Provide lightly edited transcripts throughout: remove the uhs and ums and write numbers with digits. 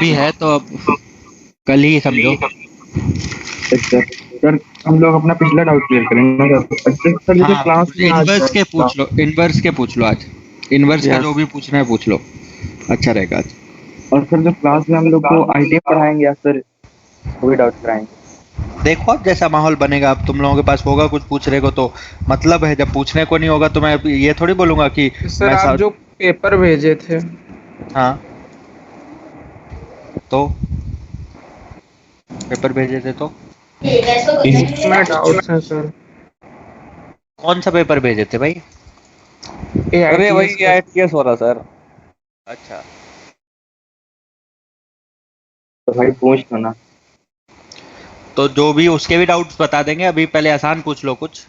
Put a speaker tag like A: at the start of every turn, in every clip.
A: अभी है तो अब कल ही समझो।
B: अच्छा सर, हम लोग अपना पिछला डाउट क्लियर करेंगे ना सर। अच्छा सर, जैसे
A: हाँ,
B: क्लास में आज
A: इनवर्स के पूछ लो, इनवर्स के पूछ लो आज। इनवर्स का
B: यस।
A: जो भी पूछना है पूछ लो, अच्छा रहेगा आज।
B: और सर, जो क्लास में हम लोग को आईटी पढ़ाएंगे या फिर कोई डाउट कराएंगे?
A: देखो अब जैसा माहौल बनेगा, अब तुम लोगों के पास होगा कुछ पूछने को तो मतलब है, जब पूछने को नहीं होगा तो मैं ये थोड़ी बोलूंगा कि
C: सर
A: मैं
C: आप जो पेपर भेजे थे
A: हाँ, तो पेपर भेजे थे तो
C: उसमें डाउट्स हैं सर।
A: कौन सा पेपर भेजे थे भाई?
D: अरे
C: AITS
D: वही
C: का।
D: ITS वाला सर।
A: अच्छा,
B: तो भाई पूछ लो ना।
A: तो जो भी उसके भी डाउट्स बता देंगे। अभी पहले आसान पूछ लो कुछ।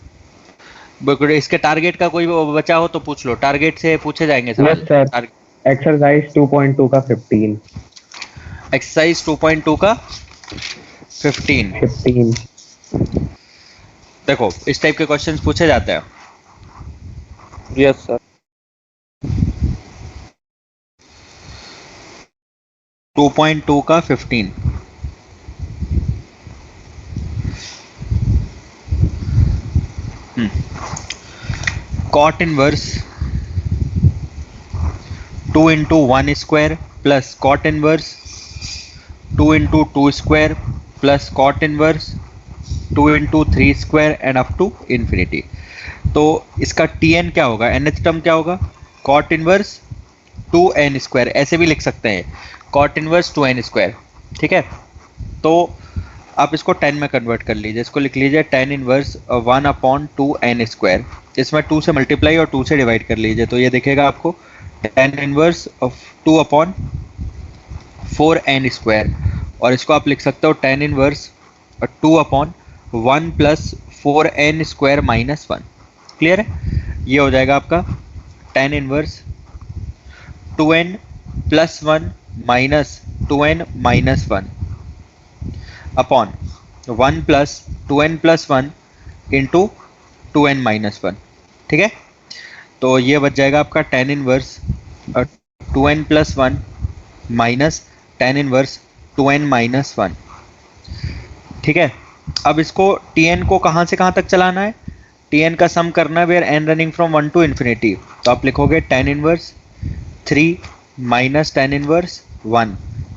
A: इसके टारगेट का कोई बचा हो तो पूछ लो, टारगेट से पूछे जाएंगे सवाल।
E: यस सर, एक्सरसाइज 2.2 का 15।
A: एक्सरसाइज 2.2 का 15। देखो इस टाइप के क्वेश्चंस पूछे जाते हैं।
D: Yes sir.
A: 2.2 का 15। Cot inverse 2 into 1 square plus cot inverse 2 into 2 square plus cot inverse 2 into 3 square and up to infinity. तो इसका Tn क्या होगा, nth टर्म क्या होगा? कॉट इनवर्स 2n स्क्वायर, ऐसे भी लिख सकते हैं, कॉट इनवर्स 2n स्क्वायर। ठीक है, तो आप इसको 10 में कन्वर्ट कर लीजिए, इसको लिख लीजिए tan inverse 1 upon 2n square. इसमें 2 से मल्टीप्लाई और 2 से डिवाइड कर लीजिए, तो ये दिखेगा आपको tan inverse of 2 upon 4n square. और इसको आप लिख सकते हो tan inverse 2 upon 1 plus 4n square minus 1। Clear है? ये हो जाएगा आपका tan inverse 2n plus 1 minus 2n minus 1 upon 1 plus 2n plus 1 into 2n minus 1। ठीक है, तो ये बच जाएगा आपका tan inverse 2n plus 1 minus tan inverse 2n minus 1। ठीक है, अब इसको Tn को कहाँ से कहाँ तक चलाना है? Tn का सम करना है where n running from 1 to infinity. तो आप लिखोगे tan inverse 3 minus tan inverse 1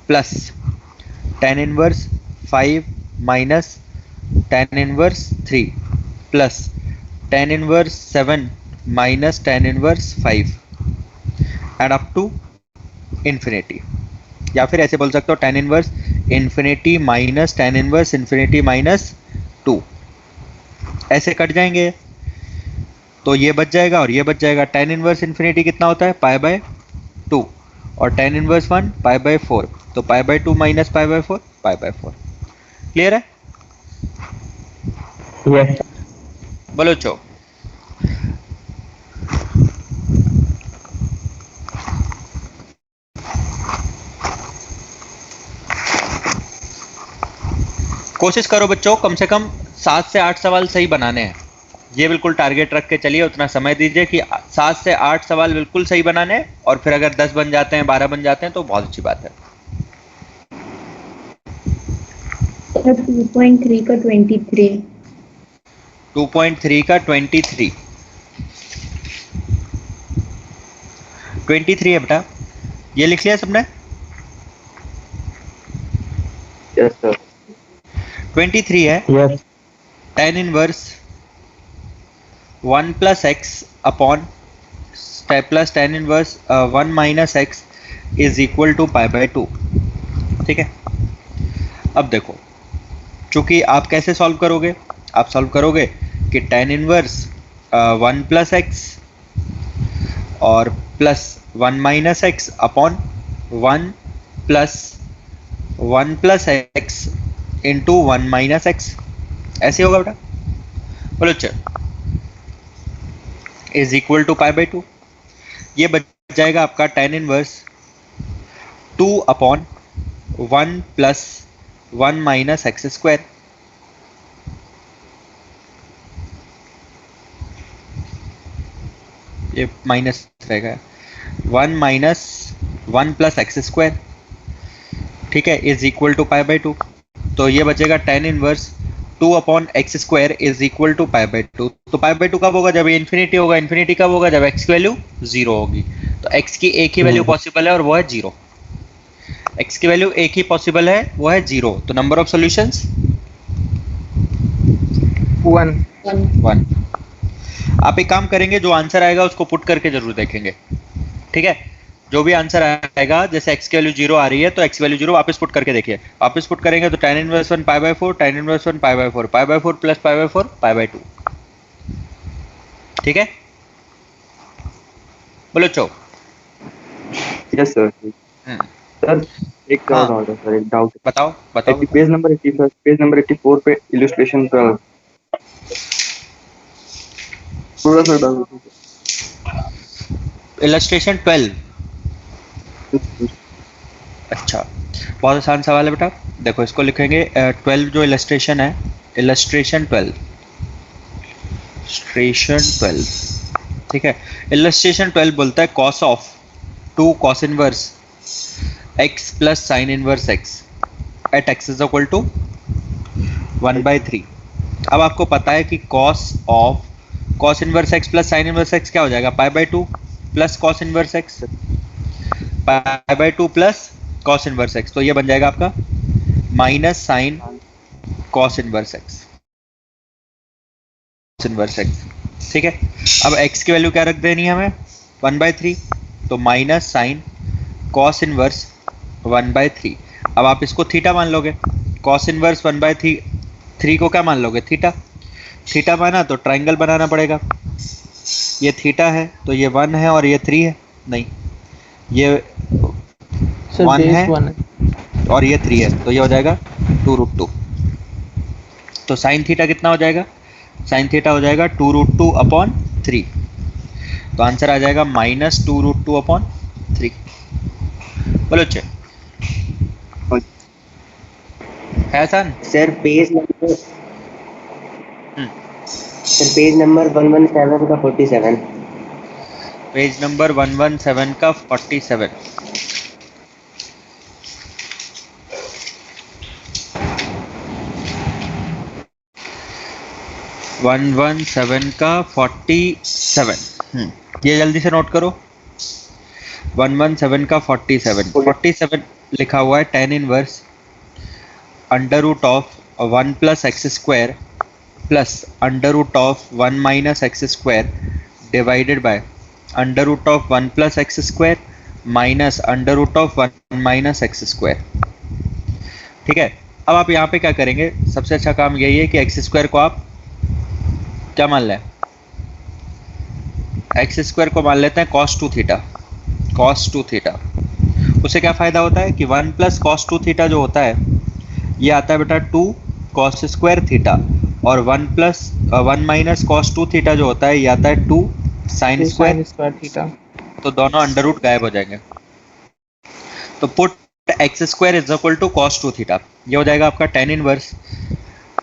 A: plus tan inverse 5 minus tan inverse 3 plus tan inverse 7 minus tan inverse 5 and up to infinity. या फिर ऐसे बोल सकते हो tan inverse infinity minus tan inverse infinity minus 2। ऐसे कट जाएंगे तो ये बच जाएगा और ये बच जाएगा। tan इनवर्स इन्फिनिटी कितना होता है? पाई बाय 2 और tan इनवर्स 1 पाई बाय 4, तो पाई by 2 minus pi by 4 pi by 4। Clear है?
E: यस
A: बोलो चो। कोशिश करो बच्चों, कम से कम 7 से 8 सवाल सही बनाने हैं। ये बिल्कुल टारगेट रख के चलिए, उतना समय दीजिए कि 7 से 8 सवाल बिल्कुल सही बनाने हैं। और फिर अगर 10 बन जाते हैं, 12 बन जाते हैं तो बहुत अच्छी बात है।
F: 2.3 का 23।
A: 2.3 का 23। 23 है बेटा, ये लिख लिया सबने?
B: Yes sir.
A: 23 है।
E: Yes
A: tan inverse 1 plus x upon plus tan inverse 1 minus x is equal to pi by 2। ठीक है, अब देखो, चूंकि आप कैसे सॉल्व करोगे? आप सॉल्व करोगे कि tan इनवर्स 1 प्लस एक्स और plus 1 minus x upon 1 plus x into 1 minus x, ऐसे होगा बेटा। बोलो चल, is equal to pi by 2। ये बच जाएगा आपका tan inverse 2 upon 1 plus 1 minus x square. ये माइनस रहेगा, 1 माइनस 1 प्लस एक्स स्क्वायर ठीक है, is equal to pi by 2। तो ये बचेगा tan inverse 2 upon x square is equal to pi by 2। तो पाई बाई 2 कब होगा? जब ये इन्फिनिटी होगा। इन्फिनिटी कब होगा? जब x की वैल्यू 0 होगी। तो x की एक ही वैल्यू पॉसिबल है और वो है 0। x की वैल्यू एक ही पॉसिबल है, वो है 0। तो नंबर ऑफ सॉल्यूशंस
C: 1
A: 1। आप एक काम करेंगे, जो आंसर आएगा उसको पुट करके जरूर देखेंगे, ठीक है? जो भी आंसर आएगा, जैसे x की वैल्यू 0 आ रही है तो x की वैल्यू 0 वापस पुट करके देखिए। वापस पुट करेंगे तो tan inverse 1 pi by 4, tan inverse 1 pi by 4, pi by 4 plus pi by 4 pi by 2। ठीक है, बोलो चो।
B: Yes sir. सर एक
A: हाँ।
B: डाउट है सर, एक डाउट।
A: बताओ बताओ।
B: पेज नंबर 80 पेज नंबर 84 पे इलस्ट्रेशन का थोड़ा सा डाउट
A: इलस्ट्रेशन 12।
B: है।
A: अच्छा, बहुत आसान सवाल है बेटा। देखो इसको लिखेंगे 12 जो इलस्ट्रेशन है, इलस्ट्रेशन 12, ठीक है। इलस्ट्रेशन 12 बोलता है cos of 2 cos inverse x plus sine inverse x at x is equal to 1/3। अब आपको पता है कि cos of cos inverse x plus sine inverse x क्या हो जाएगा? Pi by 2 plus cos inverse x, pi by 2 plus cos inverse x। तो ये बन जाएगा आपका minus sine cos inverse x, inverse x, ठीक है। अब x की वैल्यू क्या रख देनी है हमें? 1/3। तो माइनस साइन cos इनवर्स 1/3। अब आप इसको थीटा मान लोगे। cos इनवर्स 1/3 को क्या मान लोगे? थीटा। थीटा माना तो ट्राइंगल बनाना पड़ेगा। ये थीटा है तो ये 1 है और ये 3 है, नहीं ये 1 है और ये 3 है, तो ये हो जाएगा 2√2। तो साइन थीटा कितना हो जाएगा? साइन थीटा हो जाएगा 2√2 अपॉन 3। तो आंसर आ जाएगा माइनस 2√2 अपॉन 3। बोलो अच्छे है आसान?
G: सर पेज नंबर 117 का 47।
A: पेज नंबर 117 का 47। वन 117 का 47। ये जल्दी से नोट करो। 117 का 47 लिखा हुआ है tan inverse under root of 1 plus x square plus under root of 1 minus x square divided by under root of 1 plus x square minus under root of 1 minus x square. ठीक है, अब आप यहाँ पे क्या करेंगे? सबसे अच्छा काम यही है कि एक्स स्क्वायर को आप क्या मान लें? एक्स स्क्वायर को मान लेते हैं cos 2 थीटा। cos 2 थीटा उससे क्या फ़ायदा होता है कि 1 प्लस cos 2 थीटा जो होता है ये आता है बेटा 2 cos स्क्वायर थीटा, और 1 माइनस cos 2 थीटा जो होता है ये आता है 2 साइन स्क्वायर
C: थीटा।
A: तो दोनों अंडर रूट गायब हो जाएंगे। तो put x square is equal to cos 2 theta. ये हो जाएगा आपका tan inverse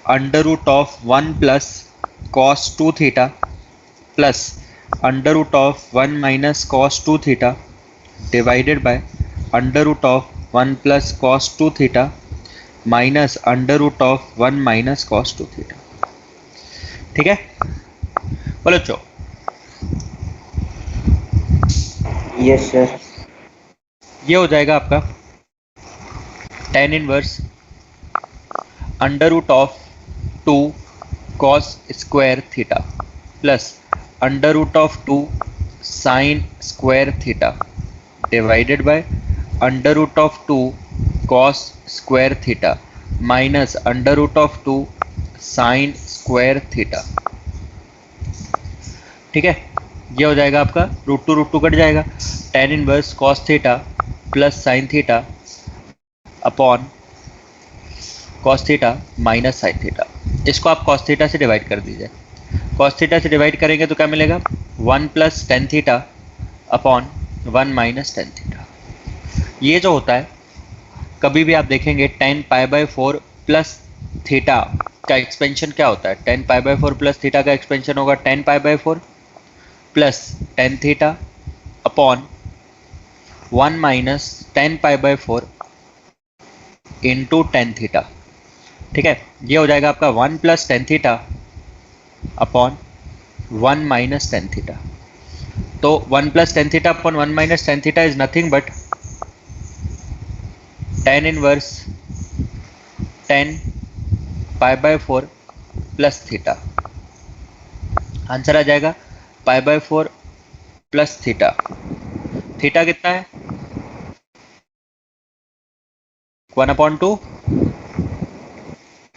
A: under root of 1 plus cos 2 theta plus under root of 1 minus cos 2 theta divided by under root of 1 plus cos 2 theta minus under root of 1 minus cos 2 theta. ठीक है, बोलो चो।
G: Yes sir.
A: ये हो जाएगा आपका tan inverse under root of 2 cos square theta plus under root of 2 sine square theta divided by under root of 2 cos square theta minus under root of 2 sine square theta. ठीक है, ये हो जाएगा आपका √2 कट जाएगा। tan inverse cos theta plus sine theta upon cos theta minus sine theta. इसको आप cos theta से डिवाइड कर दीजिए। cos थीटा से डिवाइड करेंगे तो क्या मिलेगा? 1 plus tan theta upon 1 minus tan theta. ये जो होता है कभी भी आप देखेंगे tan pi by 4 plus theta का एक्सपेंशन क्या होता है? tan pi by 4 plus theta का एक्सपेंशन होगा tan pi by 4 plus tan theta upon 1 minus tan pi by 4 into tan theta. ठीक है, ये हो जाएगा आपका 1 plus tan theta upon 1 minus tan theta. तो 1 plus tan theta upon 1 minus tan theta is nothing but tan inverse 10 pi by 4 plus theta. Answer आ जाएगा pi by 4 plus theta. Theta कितना है? 1/2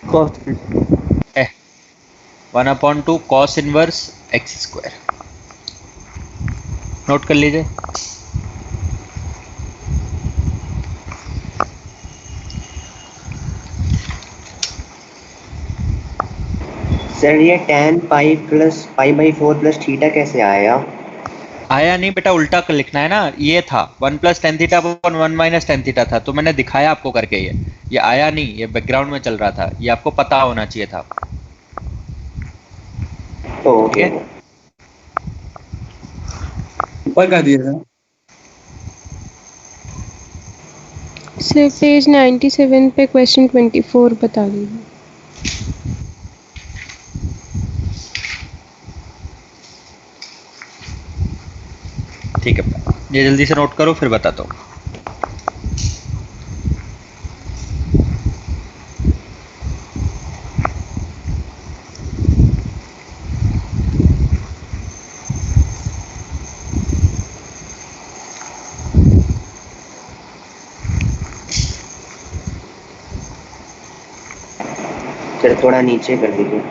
D: cos
A: 1/2 cos inverse x square. Note कर लीजिए।
G: Sir ये tan pi plus pi by 4 plus theta कैसे आया?
A: आया नहीं बेटा, उल्टा कर लिखना है ना। ये था 1 plus tan theta upon 1 minus tan theta था, तो मैंने दिखाया आपको करके। ये आया नहीं, ये बैकग्राउंड में चल रहा था, ये आपको पता होना चाहिए था।
G: ओके।
B: ऊपर कर दिया था।
H: सर पेज 97 पे क्वेश्चन 24 बता दीजिए।
A: ठीक है, ये जल्दी से नोट करो फिर बताता हूँ।
G: सर थोड़ा नीचे कर दीजिए।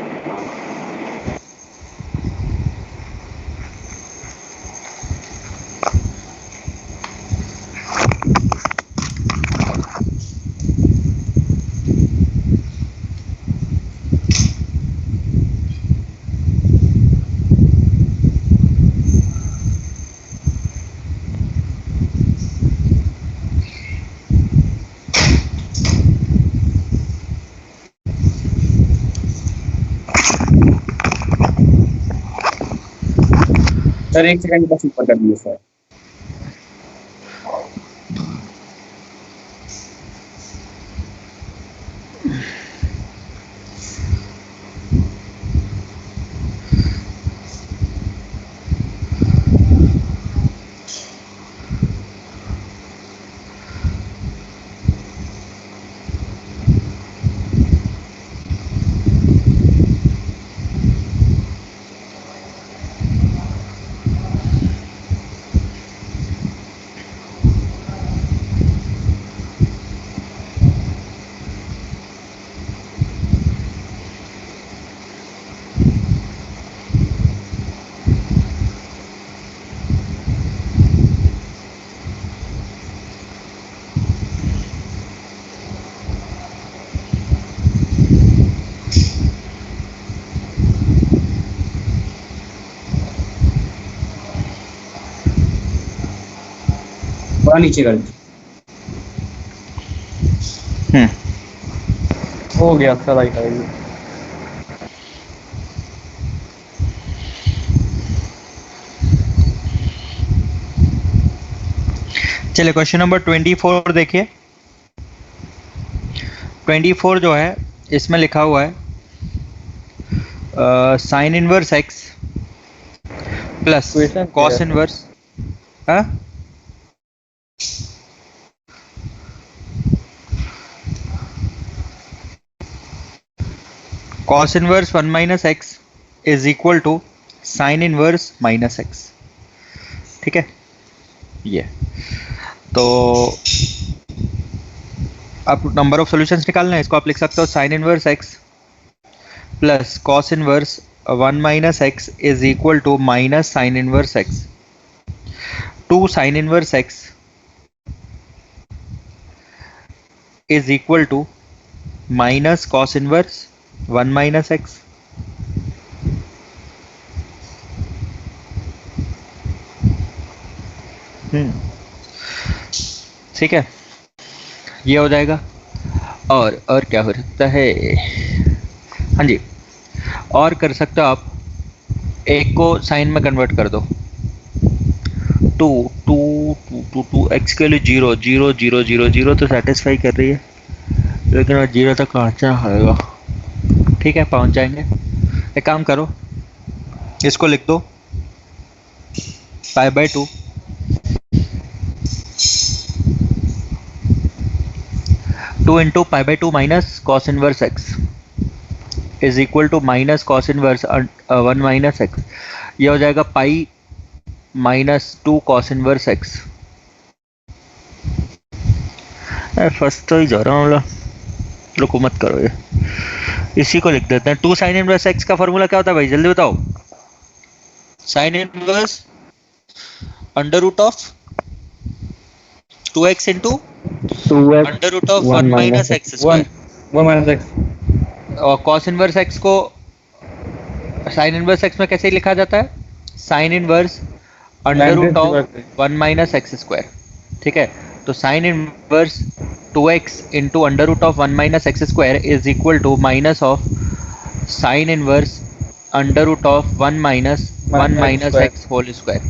B: सर 1 सेकंड बस ऊपर कर दिया सर। थोड़ा नीचे कर दीजिए।
D: हो गया सर, आई आएगी।
A: चलिए क्वेश्चन नंबर 24 देखिए। 24 जो है इसमें लिखा हुआ है sine inverse x plus
D: Equation
A: cos
D: क्या है?
A: इनवर्स। हाँ, cos inverse 1 minus x is equal to sine inverse minus x. ठीक है, ये तो आप नंबर ऑफ सॉल्यूशंस निकालना है। इसको आप लिख सकते हो sine inverse x plus cos inverse 1 minus x is equal to minus sine inverse x. 2 sine inverse x is equal to minus cos inverse 1 minus x. ठीक है, ये हो जाएगा। और क्या हो सकता है? हाँ जी, और कर सकते हो आप, एक को साइन में कन्वर्ट कर दो। 2 एक्स के लिए 0 0 0 0 0 तो सेटिस्फाई कर रही है। लेकिन वो 0 तक पहुँचना होगा। ठीक है, पहुँच जाएंगे। एक काम करो, इसको लिख दो π/2 2 into π/2 minus cos inverse x is equal to minus cos inverse 1 minus x. ये हो जाएगा pi minus 2 cos inverse x. First तो ही जा रहा हूँ, रुको मत करो ये, इसी को लिख देते हैं। 2 साइन इनवर्स एक्स का फॉर्मूला क्या होता है भाई, जल्दी बताओ। Sine inverse under root of 2x into
E: 2x
A: under root of 1 minus x square.
D: 1 minus x.
A: और कॉस इनवर्स एक्स को साइन इनवर्स एक्स में कैसे लिखा जाता है, sine inverse under root of 1 minus x square. ठीक है, तो sine inverse 2x into under root of 1 minus x square is equal to minus of sine inverse under root of 1 minus x whole square.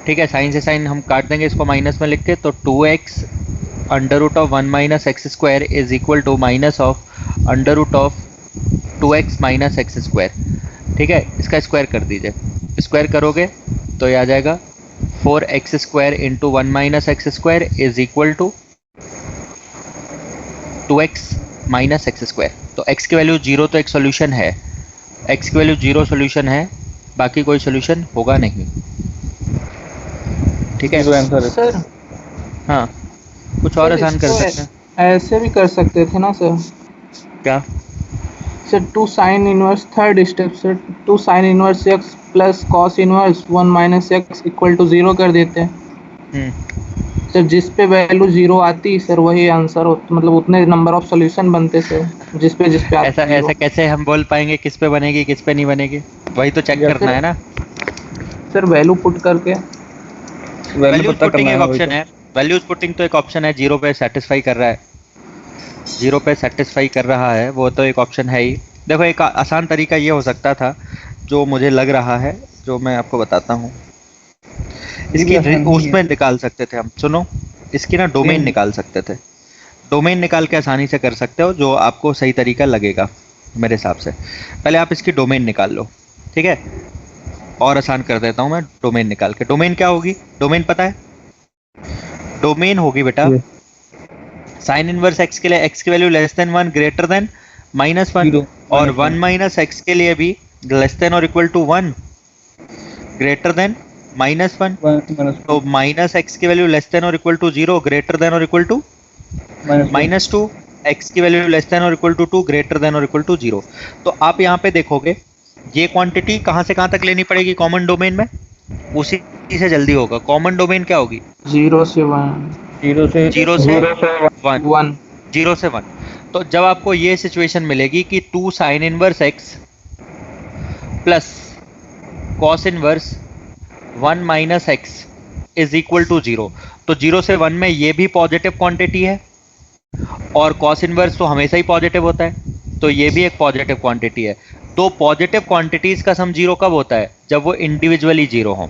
A: ठीक है, sign से sign हम काट देंगे इसको माइनस में लिख के, तो 2x under root of 1 minus x square is equal to minus of under root of 2x minus x square. ठीक है, इसका स्क्वायर कर दीजिए, स्क्वायर करोगे तो ये आ जाएगा 4x square into 1 minus x square is equal to 2x minus x square. तो x की वैल्यू 0 तो एक सोल्यूशन है, x की वैल्यू 0 सोल्यूशन है, बाकी कोई सोल्यूशन होगा नहीं। ठीक है
C: सर
A: हाँ, कुछ और आसान कर
C: इसको
A: सकते हैं।
C: ऐसे भी कर सकते थे ना सर।
A: क्या
C: sir 2 sine inverse, third step sir, 2 sine inverse x plus cos inverse 1 minus x equal to 0 कर देते हैं सर। जिस पे वैल्यू 0 आती सर वही आंसर होता, मतलब उतने नंबर ऑफ सॉल्यूशन बनते सर जिस पे
A: ऐसा ऐसा कैसे हम बोल पाएंगे किस पे बनेगी किस पे नहीं बनेगी, वही तो चेक करना है ना
C: सर। वैल्यू पुट करके
A: वैल्यूज पुटिंग एक ऑप्शन है, वैल्यूज पुटिंग तो एक ऑप्शन है, 0 पे सेटिस्फाई कर रहा है, 0 पे सेटिस्फाई कर रहा है, वो तो एक ऑप्शन है ही। देखो एक आसान तरीका ये हो सकता था जो मुझे लग रहा है, जो मैं आपको बताता हूँ। इसकी उसमें निकाल सकते थे हम, सुनो, इसकी ना डोमेन निकाल सकते थे। डोमेन निकाल के आसानी से कर सकते हो, जो आपको सही तरीका लगेगा मेरे हिसाब से। पहले आप इसकी डोमेन निकाल लो, ठीक है, और आसान कर देता हूँ मैं डोमेन निकाल के। डोमेन क्या होगी, डोमेन पता है, डोमेन होगी बेटा साइन इनवर्स एक्स के लिए एक्स की value less than 1 greater than -1 और 1 माइनस एक्स के लिए भी लेस देन और इक्वल टू 1 ग्रेटर देन -1। तो माइनस एक्स की वैल्यू लेस देन और इक्वल टू 0 ग्रेटर देन और इक्वल टू -2, एक्स की वैल्यू लेस देन और इक्वल टू 2 ग्रेटर देन और इक्वल टू 0। तो आप यहाँ पे देखोगे ये क्वांटिटी कहाँ से कहाँ तक लेनी पड़ेगी कॉमन डोमेन में, उसी से जल्दी होगा। कॉमन डोमेन क्या होगी,
C: 0 से 1
A: 0 से 1। तो जब आपको ये सिचुएशन मिलेगी कि 2 sine inverse x plus cos inverse 1 minus x is equal to 0, तो 0 से 1 में ये भी पॉजिटिव क्वांटिटी है और कॉस इनवर्स तो हमेशा ही पॉजिटिव होता है, तो ये भी एक पॉजिटिव क्वांटिटी है। तो पॉजिटिव क्वांटिटीज का सम 0 कब होता है, जब वो इंडिविजुअली 0 हो।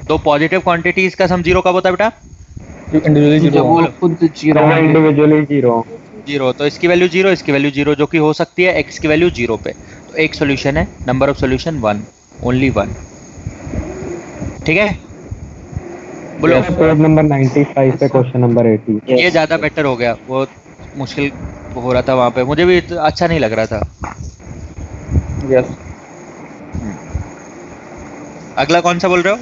A: तो पॉजिटिव क्वांटिटीज का सम 0 कब होता है बेटा,
E: इंडिविजुअली 0।
A: तो इसकी वैल्यू 0, इसकी वैल्यू 0, जो कि हो सकती है x की वैल्यू 0 पे। तो एक सॉल्यूशन है, नंबर ऑफ सॉल्यूशन 1, ओनली 1। ठीक है, बोलो।
E: पेज नंबर 95 पे क्वेश्चन नंबर 80।
A: ये ज्यादा बेटर हो गया, वो मुश्किल हो रहा था वहां पे, मुझे भी अच्छा नहीं लग रहा था।
D: यस,
A: अगला कौन सा बोल रहे हो,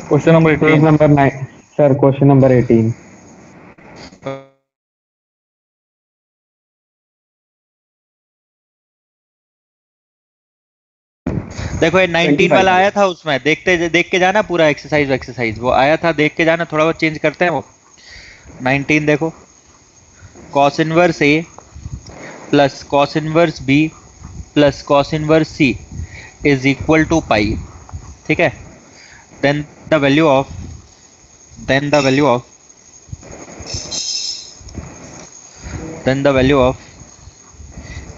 D: question number
E: page number 9 sir, question number 18।
A: देखो ये 19 वाला आया था, उसमें देख के जाना पूरा एक्सरसाइज वो आया था, देख के जाना, थोड़ा बहुत चेंज करते हैं वो। 19 देखो, cos inverse a plus cos inverse b plus cos inverse c is equal to pi. ठीक है, then the value of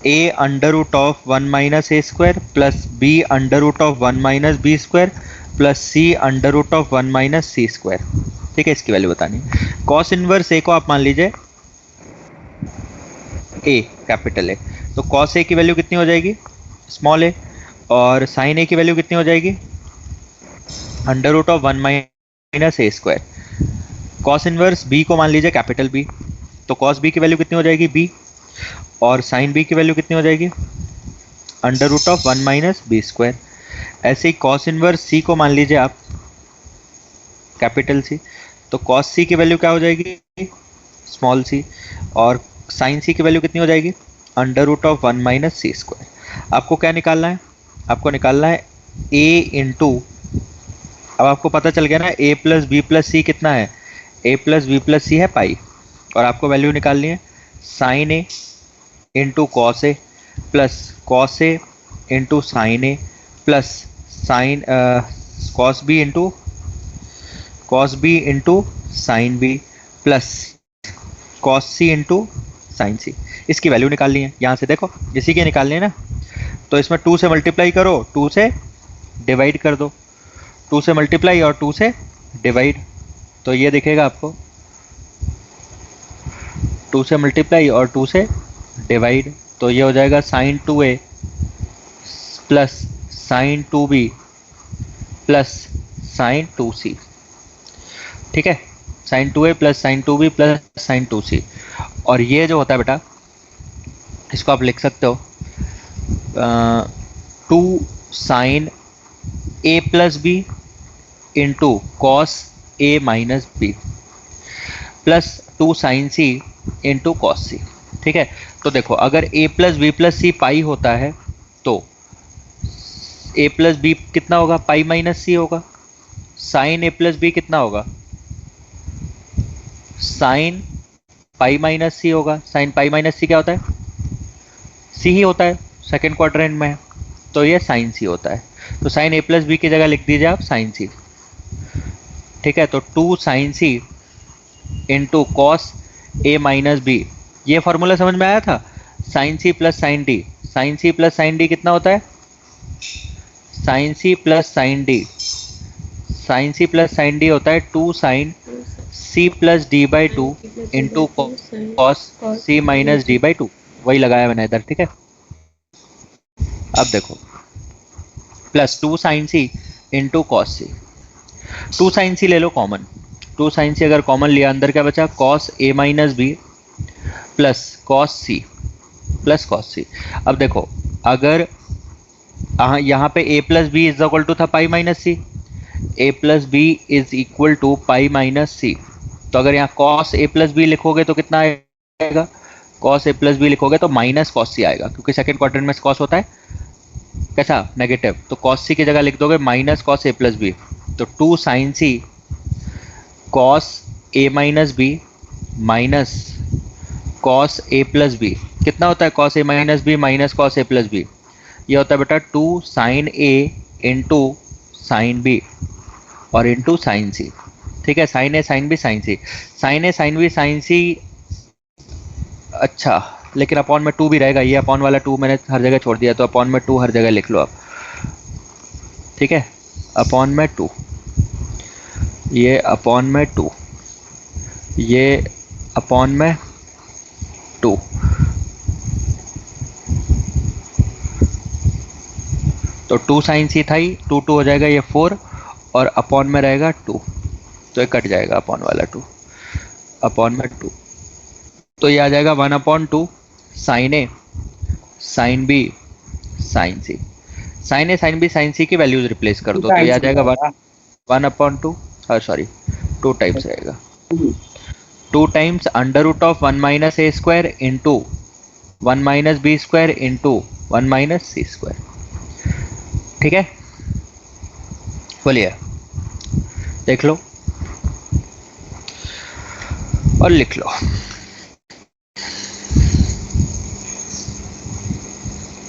A: a under root of 1 minus a square plus b under root of 1 minus b square plus c under root of 1 minus c square. ठीक है, इसकी value बतानी। cos inverse a को आप मान लीजिए ए, capital A. तो cos A की वैल्यू कितनी हो जाएगी, स्मॉल ए, और साइन ए की वैल्यू कितनी हो जाएगी, under root of 1 minus A square. Cos inverse B को मान लीजिए कैपिटल बी, तो कॉस बी की वैल्यू कितनी हो जाएगी बी, और साइन बी की वैल्यू कितनी हो जाएगी, under root of 1 minus B square. ऐसे ही कॉस इनवर्स सी को मान लीजिए आप कैपिटल सी, तो कॉस सी की वैल्यू क्या हो जाएगी, स्मॉल सी, और साइन सी की वैल्यू कितनी हो जाएगी, under root of 1 minus C square. आपको क्या निकालना है, आपको निकालना है ए इंटू, अब आपको पता चल गया ना a plus B plus c कितना है, a plus B plus c है पाई, और आपको वैल्यू निकालनी है sine a into cos a plus cos a into sine a plus sine cos b into sine b plus cos c into sine c. इसकी वैल्यू निकालनी है, यहाँ से देखो इसी की निकालनी है ना, तो इसमें 2 से मल्टीप्लाई करो, 2 से डिवाइड कर दो, 2 से मल्टीप्लाई और 2 से डिवाइड, तो ये दिखेगा आपको 2 से मल्टीप्लाई और 2 से डिवाइड, तो ये हो जाएगा sine 2a plus sine 2b plus sine 2c। ठीक है, sine 2a plus sine 2b plus sine 2c। और ये जो होता है बेटा, इसको आप लिख सकते हो 2 sine a plus B into cos a minus B plus 2 sine c into cos c। ठीक है, तो देखो अगर a plus B plus C pi होता है तो a प्लस बी कितना होगा, पाई माइनस सी होगा। साइन a प्लस बी कितना होगा, साइन पाई माइनस सी होगा। साइन पाई माइनस सी क्या होता है, सी ही होता है, सेकेंड क्वाड्रेंट में है, तो ये साइन सी होता है। तो साइन a प्लस बी की जगह लिख दीजिए आप साइन सी। ठीक है, तो 2 sine C into cos a minus B, ये फॉर्मूला समझ में आया था, sine C plus sine D. Sine C plus sine D कितना होता है, sine C plus sine D, sine C plus sine D होता है 2 sine C plus D by 2 into cos C minus D by 2, वही लगाया मैंने इधर। ठीक है, अब देखो plus 2 sine C into cos सी, 2 साइन सी ले लो कॉमन, 2 साइन सी अगर कॉमन लिया, अंदर क्या बचा, cos a minus B plus cos c plus cos c. अब देखो अगर यहाँ पे a plus b is equal to था pi minus c, a plus b is equal to pi minus c, तो अगर यहाँ कॉस a प्लस बी लिखोगे तो कितना आएगा, कॉस a प्लस बी लिखोगे तो माइनस कॉस सी आएगा, क्योंकि सेकंड क्वाड्रेंट में कॉस होता है कैसा, नेगेटिव, तो कॉस सी की जगह लिख दोगे minus cos a plus B, तो 2 sine C cos a minus B minus cos a plus B, कितना होता है cos a minus B minus cos a plus B, ये होता है बेटा 2 sine a into sine B और इंटू साइन सी। ठीक है, sine A sine B sine C, sine A sine B sine C, अच्छा लेकिन अपॉन में 2 भी रहेगा, ये अपॉन वाला 2 मैंने हर जगह छोड़ दिया, तो अपॉन में 2 हर जगह लिख लो आप। ठीक है, अपॉन में 2, ये अपॉन में 2, ये अपॉन में 2, तो 2 साइन सी था ही, 2 2 हो जाएगा, ये 4 और अपॉन में रहेगा 2, तो ये कट जाएगा अपॉन वाला 2, अपॉन में 2, तो ये आ जाएगा 1/2 sign A sine B sine C. Sine A sine B sine सी की वैल्यूज रिप्लेस कर दो, तो ये आ जाएगा 1/2, सॉरी 2 टाइम्स आएगा, 2 times under root of 1 minus A square into 1 minus B square into 1 minus C square. ठीक है, बोलिए, देख लो और लिख लो।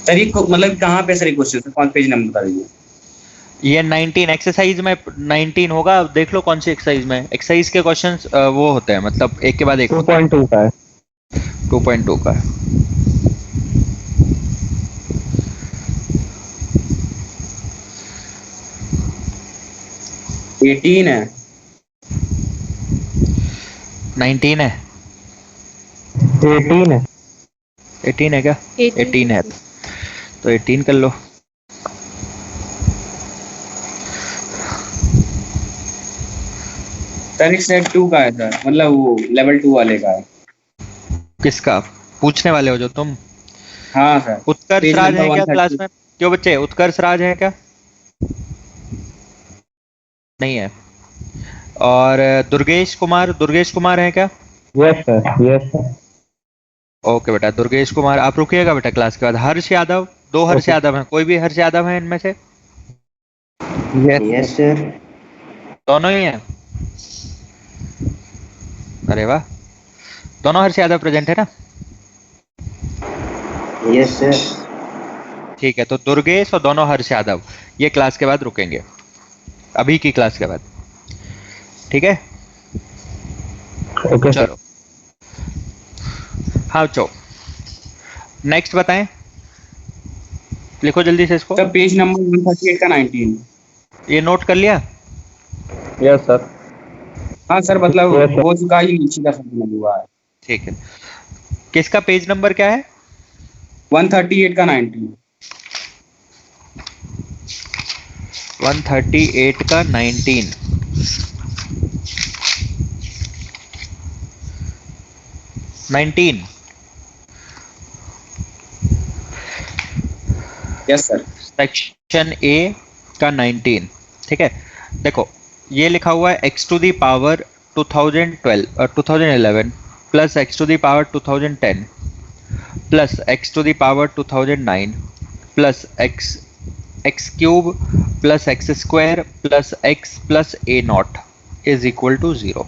I: सर ये मतलब कहाँ पे सर क्वेश्चन, कौन पेज नंबर बता दीजिए।
A: ये 19 एक्सरसाइज में 19 होगा, देख लो कौन सी एक्सरसाइज में। एक्सरसाइज के क्वेश्चंस वो होते हैं, मतलब एक के बाद एक
E: 2.2 का है,
A: 2.2 का है।
I: है 18 है,
A: 19 है,
E: 18 है,
A: 18 है क्या? 18 है तो 18 कर लो।
I: सर एक सेट 2 का है सर, मतलब वो लेवल 2 वाले का है।
A: किसका पूछने वाले हो जो तुम?
I: हाँ सर।
A: उत्कर्ष
I: पेज
A: राज
I: नंबर
A: है क्या
I: 130।
A: क्लास में? क्यों बच्चे उत्कर्ष राज है क्या? नहीं है। और दुर्गेश कुमार है क्या?
E: Yes sir.
A: ओके बेटा, दुर्गेश कुमार आप रुकिएगा बेटा क्लास के बाद। हर्ष यादव, 2 हर्ष
E: Okay.
A: यादव हैं, कोई भी हर्ष यादव है इनमें से?
G: Yes sir.
A: दोनों ही हैं? अरे वाह, दोनों हर्ष यादव प्रेजेंट है ना?
G: Yes sir.
A: ठीक है, तो दुर्गेश और दोनों हर्ष यादव ये क्लास के बाद रुकेंगे, अभी की क्लास के बाद। ठीक है,
E: ओके सर।
A: चलो हाँ चो नेक्स्ट बताएं, लिखो जल्दी से इसको।
I: सर पेज नंबर 138 का 19।
A: ये नोट कर लिया?
D: Yes sir.
I: हाँ सर, मतलब
E: Yes, sir.
I: हो चुका ही, नीचे का सब हुआ है।
A: ठीक है, किसका पेज नंबर क्या है?
I: 138 का 19।
A: 138 का 19। 19
I: यस सर।
A: सेक्शन ए का 19। ठीक है, देखो ये लिखा हुआ है x to the power 2011 plus x to the power 2010 plus x to the power 2009 plus x cube plus x square plus x plus a not is equal to 0।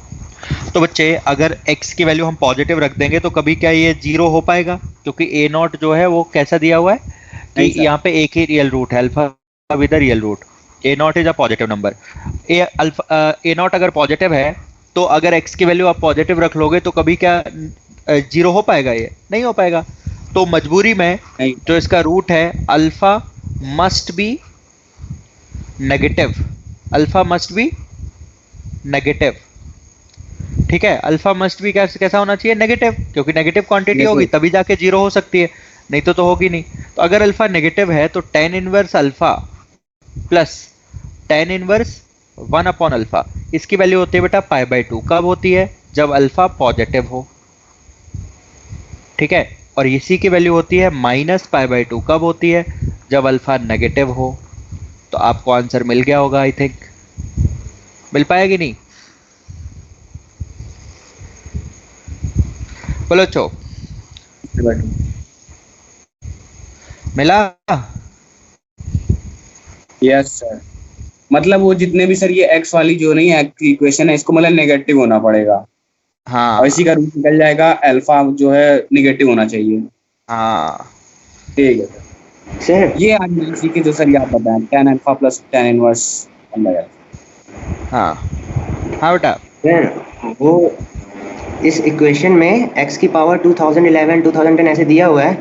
A: तो बच्चे अगर x की वैल्यू हम पॉजिटिव रख देंगे तो कभी क्या ये 0 हो पाएगा? क्योंकि a नॉट जो है वो कैसा दिया हुआ है कि यहाँ पे एक ही रियल रूट है, alpha with the real root. a not is a positive number. a not अगर पॉजिटिव है तो अगर x की वैल्यू आप पॉजिटिव रख लोगे तो कभी क्या 0 हो पाएगा? ये नहीं हो पाएगा। तो मजबूरी में जो इसका रूट है alpha must be negative, alpha must be negative. ठीक है, अल्फा मस्ट बी कैसा होना चाहिए? नेगेटिव, क्योंकि नेगेटिव क्वांटिटी होगी तभी जाके 0 हो सकती है, नहीं तो होगी नहीं। तो अगर अल्फा नेगेटिव है तो tan inverse alpha plus tan inverse 1 upon alpha, इसकी वैल्यू होती है बेटा π/2। कब होती है? जब अल्फा पॉजिटिव हो। ठीक है, और इसी की वैल्यू होती है माइनस π/2। कब होती है? जब अल्फा नेगेटिव हो। तो आपको आंसर मिल गया होगा, आई थिंक मिल पाएगी नहीं? बोलो चो, मिला?
I: Yes sir. मतलब वो जितने भी सर ये x वाली जो नहीं है इक्वेशन है, इसको मतलब नेगेटिव होना पड़ेगा।
A: हाँ,
I: और इसी का रूट निकल जाएगा, अल्फा जो है नेगेटिव होना चाहिए।
A: हाँ
I: ठीक है सर।
G: सर
I: ये आज इसी के जो सर ये आप बताएं, tan alpha plus tan inverse अंदर।
A: हाँ हाँ बेटा।
G: सर वो इस इक्वेशन में x की पावर 2011 2010 ऐसे दिया हुआ है,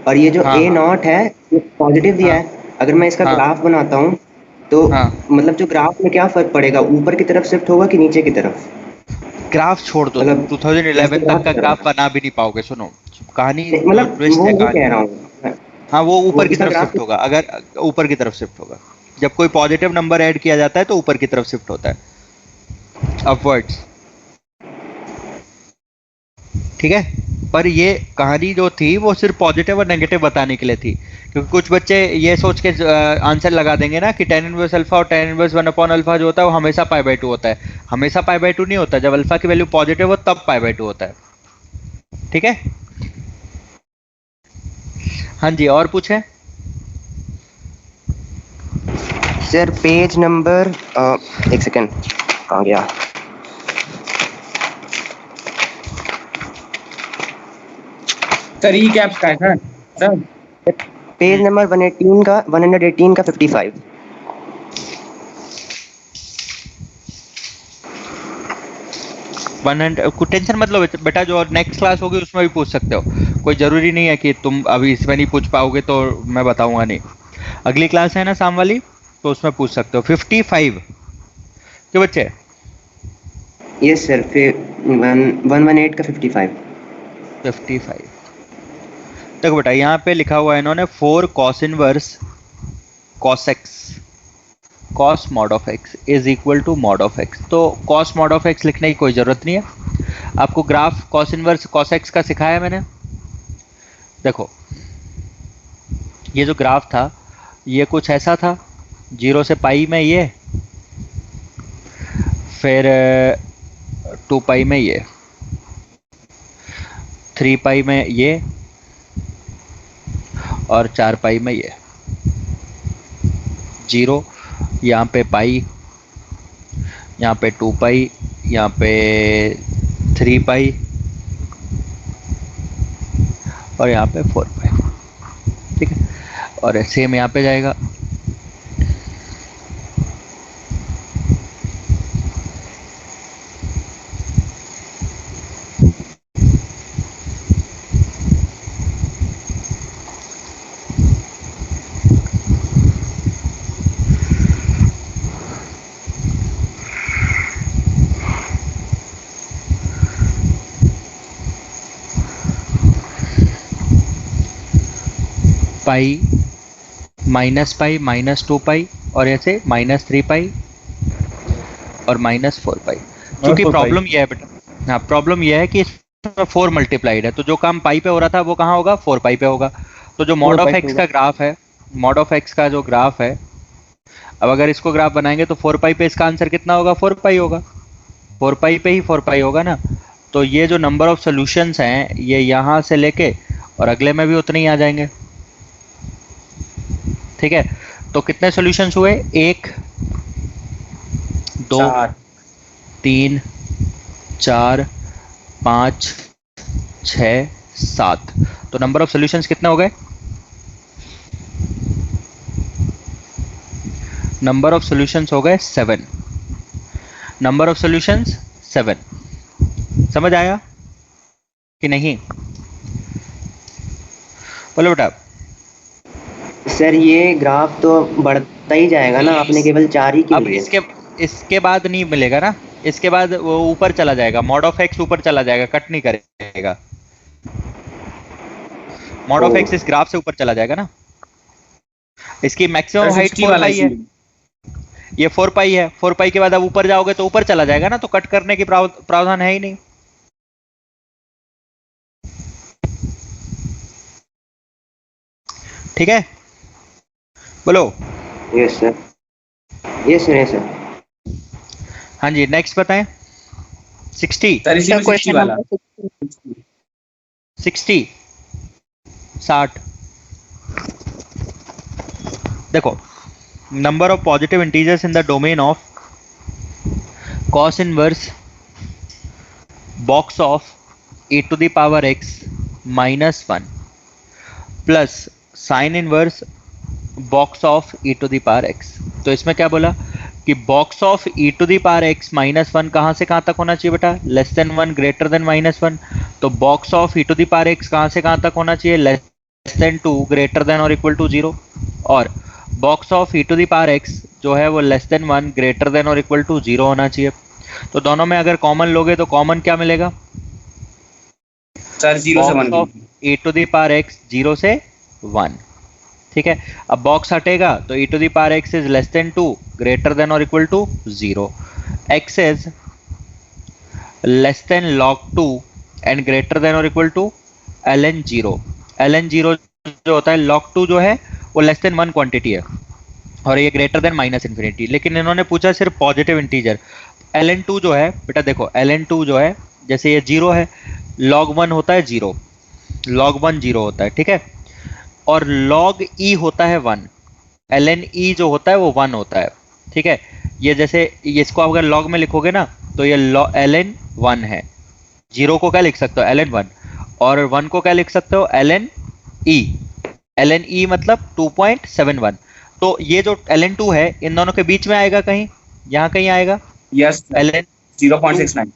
G: और ये जो
A: हाँ,
G: a नॉट है ये पॉजिटिव दिया
A: हाँ,
G: है। अगर मैं इसका
A: हाँ,
G: ग्राफ बनाता हूँ तो
A: हाँ।
G: मतलब जो ग्राफ में क्या फर्क पड़ेगा, ऊपर की तरफ शिफ्ट होगा कि नीचे की तरफ?
A: ग्राफ छोड़ दो,
G: मतलब
A: 2011 तक का ग्राफ बना भी नहीं पाओगे। सुनो कहानी,
G: मतलब
A: ट्विस्ट
G: वो
A: है
G: वो
A: कहानी।
G: कह रहा हूँ।
A: हाँ, वो ऊपर की
G: इसका
A: तरफ
G: ग्राफ
A: शिफ्ट होगा। अगर ऊपर की तरफ शिफ्ट होगा, जब कोई पॉजिटिव नंबर ऐड किया जाता है तो ऊपर की तरफ शिफ्ट होता है, अपवर्ड्स। ठीक है, पर ये कहानी जो थी वो सिर्फ पॉजिटिव और नेगेटिव बताने के लिए थी, क्योंकि कुछ बच्चे ये सोच के आंसर लगा देंगे ना कि tan इनवर्स अल्फा और tan इनवर्स 1 अपॉन अल्फा जो होता है वो हमेशा π/2 होता है। हमेशा π/2 नहीं होता, जब अल्फा की वैल्यू पॉजिटिव हो तब π/2 होता है। ठीक है, हाँ जी, और पूछें?
G: सर पेज नंबर एक सेकेंड, कहाँ गया?
I: सर ई कैप्स का है सर।
G: पेज नंबर 118 का 55।
A: कुछ टेंशन मत लो बेटा, जो नेक्स्ट क्लास होगी उसमें भी पूछ सकते हो। कोई जरूरी नहीं है कि तुम अभी इसमें नहीं पूछ पाओगे तो मैं बताऊंगा नहीं। अगली क्लास है ना शाम वाली, तो उसमें पूछ सकते हो। 55 क्यों बच्चे?
G: यस सर, फिर 118 का 55।
A: 55 देखो बेटा यहाँ पे लिखा हुआ है इन्होंने 4 cos inverse cos x cos mod of x is equal to mod of x। तो cos mod of x लिखने की कोई ज़रूरत नहीं है। आपको graph cos inverse cos x का सिखाया मैंने। देखो ये जो ग्राफ था ये कुछ ऐसा था, 0 से पाई में ये, फिर 2 पाई में ये, 3 पाई में ये और 4 पाई में ये, 0 यहाँ पे पाई, यहाँ पे 2 पाई, यहाँ पे 3 पाई और यहाँ पे 4 पाई। ठीक है, और सेम यहाँ पे जाएगा। पाई माइनस 2 पाई और ऐसे -3 पाई और -4 पाई। क्योंकि प्रॉब्लम यह है बेटा, हाँ प्रॉब्लम यह है कि इसमें 4 मल्टीप्लाइड है, तो जो काम पाई पे हो रहा था वो कहाँ होगा, 4 पाई पे होगा। तो जो मॉड ऑफ एक्स का ग्राफ है, मॉड ऑफ एक्स का जो ग्राफ है, अब अगर इसको ग्राफ बनाएंगे तो 4 पाई पे इसका आंसर कितना होगा, 4 पाई होगा। 4 पाई पे ही 4 पाई होगा ना। तो ये जो नंबर ऑफ सोल्यूशंस हैं ये यहाँ से लेके और अगले में भी उतने ही आ जाएंगे। ठीक है, तो कितने सॉल्यूशंस हुए, 1 2 3 4 5 6 7। तो नंबर ऑफ सॉल्यूशंस कितने हो गए, नंबर ऑफ सॉल्यूशंस हो गए 7। Number of solutions 7। समझ आया कि नहीं, बोलो बेटा।
G: सर ये ग्राफ तो बढ़ता ही जाएगा ना, आपने केवल 4 ही क्यों
A: अब
G: लिए?
A: इसके बाद नहीं मिलेगा ना, इसके बाद वो ऊपर चला जाएगा, मॉड ऑफ एक्स ऊपर चला जाएगा, कट नहीं करेगा। मॉड ऑफ एक्स इस ग्राफ से ऊपर चला जाएगा ना। इसकी मैक्सिमम हाइट 4 पाई है, ये 4 पाई है। 4 पाई के बाद अब ऊपर जाओगे तो ऊपर चला जाएगा ना, तो कट करने की प्रावधान है ही नहीं। ठीक है, बोलो।
G: Yes sir, yes sir, yes sir.
A: हाँ जी, नेक्स्ट बताएं। 60
I: सर इसी में 60 वाला
A: 60 60। देखो, number of positive integers in the domain of cos inverse box of e to the power x -1 plus sine inverse box of e to the power x। तो इसमें क्या बोला कि box of e to the power x -1 कहाँ से कहाँ तक होना चाहिए बेटा, लेस देन 1 ग्रेटर देन -1। तो box of e to the power x कहाँ से कहाँ तक होना चाहिए, लेस देन 2 ग्रेटर देन और इक्वल टू 0। और box of e to the power x जो है वो लेस देन 1 ग्रेटर देन और इक्वल टू 0 होना चाहिए। तो दोनों में अगर कॉमन लोगे तो कॉमन क्या मिलेगा
I: सर, 0 से 1
A: e to the power x 0 से 1। ठीक है, अब बॉक्स हटेगा तो e to the power x is less than 2 greater than और equal to 0। x is less than log 2 and greater than और इक्वल टू ln 0। ln 0 जो होता है, log 2 जो है वो लेस देन 1 क्वांटिटी है और ये ग्रेटर देन -∞। लेकिन इन्होंने पूछा सिर्फ पॉजिटिव इंटीजर। ln 2 जो है बेटा, देखो ln 2 जो है, जैसे ये 0 है, log 1 होता है 0, log 1 0 होता है। ठीक है, और log e होता है 1, ln e जो होता है वो 1 होता है। ठीक है, ये जैसे इसको अगर log में लिखोगे ना तो ये ln 1 है। 0 को क्या लिख सकते हो, ln 1, और 1 को क्या लिख सकते हो, ln e। ln e मतलब 2.71। तो ये जो ln 2 है इन दोनों के बीच में आएगा, कहीं यहाँ कहीं आएगा।
I: यस,
A: ln
I: 0.69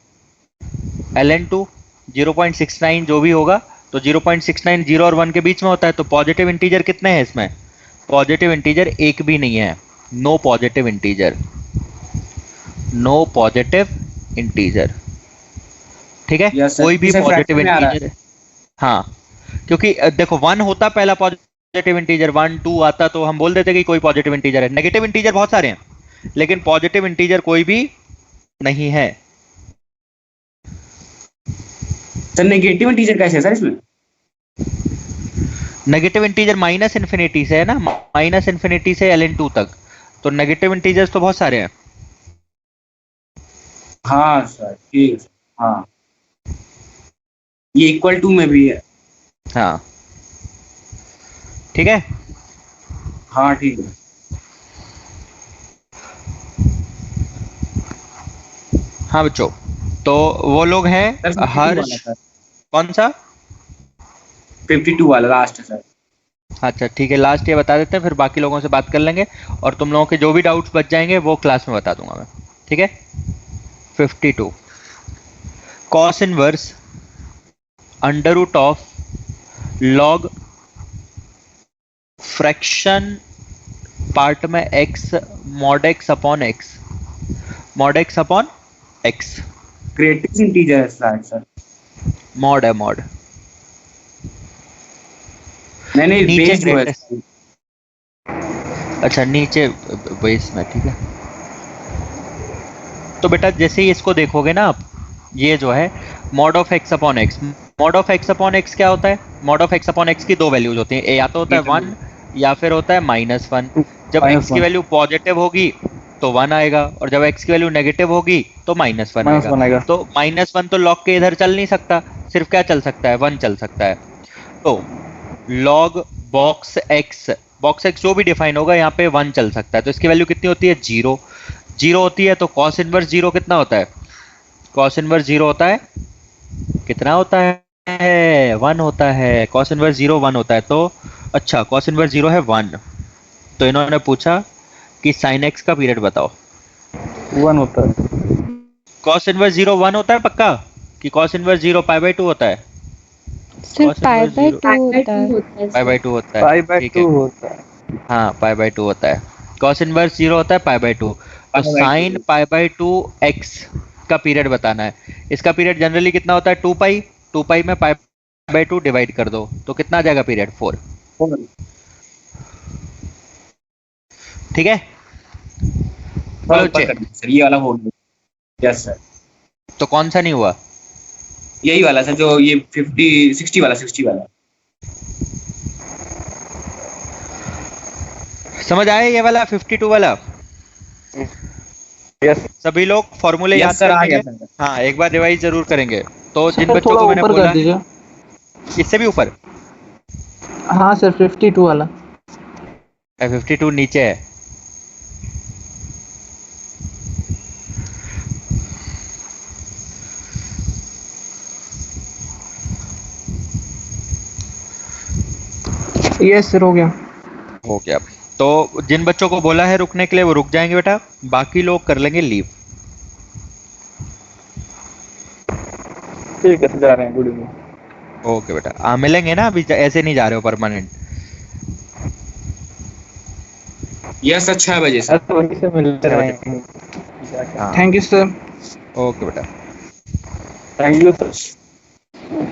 A: ln 2 0.69 जो भी होगा, तो 0.69 0 और 1 के बीच में होता है। तो पॉजिटिव इंटीजर कितने हैं इसमें, पॉजिटिव इंटीजर एक भी नहीं है, no positive integer, no positive integer. ठीक है,
I: Yes, sir.
A: कोई भी
I: इसे
A: पॉजिटिव
I: fraction में आ रहा है।
A: इंटीजर, हाँ क्योंकि देखो 1 होता पहला पॉजिटिव इंटीजर, 1 2 आता तो हम बोल देते कि कोई पॉजिटिव इंटीजर है। नेगेटिव इंटीजर बहुत सारे हैं लेकिन पॉजिटिव इंटीजर कोई भी नहीं है।
I: सर नेगेटिव इंटीजर कैसे है सर इसमें?
A: नेगेटिव इंटीजर माइनस इन्फिनिटी से है ना, माइनस इन्फिनिटी से ln2 तक, तो नेगेटिव इंटीजर्स तो बहुत सारे हैं।
I: हाँ सर ठीक है। हाँ ये इक्वल टू में भी है।
A: हाँ ठीक है।
I: हाँ ठीक है।
A: हाँ बच्चों, तो वो लोग हैं
I: सर 52
A: हर्ष,
I: वाला सर,
A: कौन सा?
I: 52 वाला लास्ट है सर।
A: अच्छा ठीक है, लास्ट ये बता देते हैं, फिर बाकी लोगों से बात कर लेंगे और तुम लोगों के जो भी डाउट्स बच जाएंगे वो क्लास में बता दूंगा मैं, ठीक है। 52 cos inverse under root of log fraction part में x mod x upon x, mod x upon x,
I: creative integer है सर।
A: मॉड है मॉड,
I: नहीं
A: नीचे
I: बेस जो है।
A: greatest, अच्छा नीचे बेस में, ठीक है। तो बेटा जैसे ही इसको देखोगे ना आप, ये जो है mod of x upon x, mod of x upon x क्या होता है? Mod of x upon x की दो वैल्यूज होती हैं, या तो होता है 1 या फिर होता है -1। जब x की वैल्यू पॉजिटिव होगी तो 1 आएगा और जब x की वैल्यू नेगेटिव होगी तो -1 आएगा। तो -1 तो लॉग के इधर चल नहीं सकता, सिर्फ क्या चल सकता है? 1 चल सकता है। तो लॉग बॉक्स x जो भी डिफाइन होगा यहाँ पे 1 चल सकता है, तो इसकी वैल्यू कितनी होती है? 0 होती है। तो कॉस इनवर्स 0 कितना होता है? कॉस इनवर्स 0 होता है, कितना होता है? 1 होता है। कॉस इनवर्स 0 1 होता है। तो अच्छा, कॉस इनवर्स 0 है 1। तो इन्होंने पूछा कि साइन x का पीरियड बताओ।
E: 1 होता है।
A: कॉस इनवर्स 0 1 होता है पक्का? कि कॉस इनवर्स 0 π/2 होता है?
H: सिर्फ π/2 होता है।
A: π/2 होता है,
E: π/2
A: ठीक है।
E: होता है।
A: हाँ π/2 होता है। cos इनवर्स 0 होता है π/2। तो साइन π/2 x का पीरियड बताना है। इसका पीरियड जनरली कितना होता है? 2π में π/2 डिवाइड कर दो तो कितना आ जाएगा पीरियड? 4, ठीक है। बोलो
I: सर ये वाला हो गया। Yes sir.
A: तो कौन सा नहीं हुआ?
I: यही वाला सर, जो ये 60 वाला
A: समझ आया ये वाला 52 वाला?
E: यस
A: सभी लोग फॉर्मूले याद
I: सर, आ
A: करेंगे?
I: गया सर।
A: हाँ, एक बार रिवाइज जरूर करेंगे। तो जिन
C: सर
A: बच्चों
C: थोड़ा
A: को मैंने
C: ऊपर
A: बोला
C: कर दीजिए।
A: इससे भी ऊपर
C: हाँ सर 52 वाला।
A: 52 नीचे है।
C: यस सर हो गया।
A: हो गया। तो जिन बच्चों को बोला है रुकने के लिए वो रुक जाएंगे बेटा, बाकी लोग कर लेंगे लीव।
E: ठीक है, जा रहे हैं। Good evening.
A: ओके बेटा, मिलेंगे ना, अभी ऐसे नहीं जा रहे हो परमानेंट।
I: यस सर 6 बजे सर।
E: तो वहीं से मिलते रहेंगे।
A: हाँ
C: थैंक यू सर।
A: ओके बेटा,
E: thank you sir.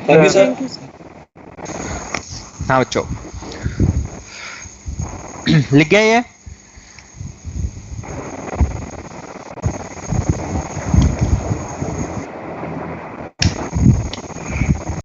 H: Thank you sir.
A: हाँ बच्चों लिख गया ये?